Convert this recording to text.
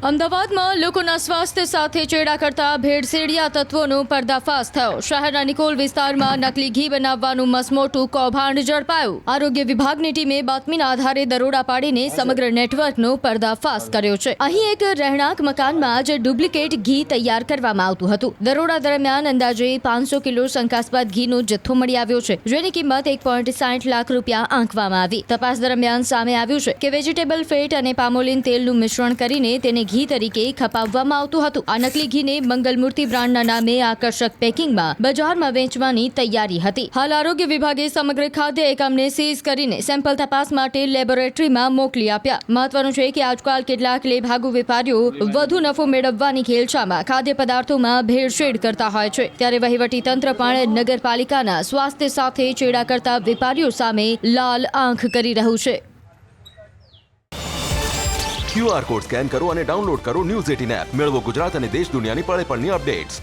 અમદાવાદમાં લોકોના સ્વાસ્થ્ય સાથે ચેડા કરતા ભેળસેળિયા તત્વોનો પર્દાફાશ થયો। શહેરના નિકોલ વિસ્તારમાં નકલી ઘી બનાવવાનું મસમોટું કૌભાંડ ઝડપાયું। આરોગ્ય વિભાગની ટીમે બાતમીના આધારે દરોડા પાડીને સમગ્ર નેટવર્કનો પર્દાફાશ કર્યો છે। અહીં એક રહેણાંક મકાનમાં જ ડુપ્લિકેટ ઘી તૈયાર કરવામાં આવતું હતું। દરોડા દરમિયાન અંદાજે 500 કિલો શંકાસ્પદ ઘીનો જથ્થો મળી આવ્યો છે, જેની કિંમત 1.60 લાખ રૂપિયા આંકવામાં આવી। તપાસ દરમિયાન સામે આવ્યું છે કે વેજીટેબલ ફેટ અને પામોલિન તેલનું મિશ્રણ કરીને તેને ઘી તરીકે ખપાવવામાં આવતું હતું। આ નકલી ઘીને મંગલમૂર્તિ બ્રાન્ડના નામે આકર્ષક પેકિંગમાં બજારમાં વેચવાની તૈયારી હતી। હાલ આરોગ્ય વિભાગે સમગ્ર ખાદ્ય એકમને સીઝ કરીને સેમ્પલ તપાસ માટે લેબોરેટરીમાં મોકલી આપ્યા। મહત્વનું છે કે આજકાલ કેટલાક લેભાગુ વેપારીઓ વધુ નફો મેળવવાની ખેલછામાં ખાદ્ય પદાર્થોમાં ભેળસેળ કરતા હોય છે, ત્યારે વહીવટી તંત્ર પણ નગરપાલિકાના સ્વાસ્થ્ય સાથે ચેડા કરતા વેપારીઓ સામે લાલ આંખ કરી રહ્યું છે। QR કોડ સ્કેન કરો અને ડાઉનલોડ કરો ન્યૂઝ 18 એપ। મેળવો ગુજરાત અને દેશ દુનિયાની પળે પળની અપડેટ્સ।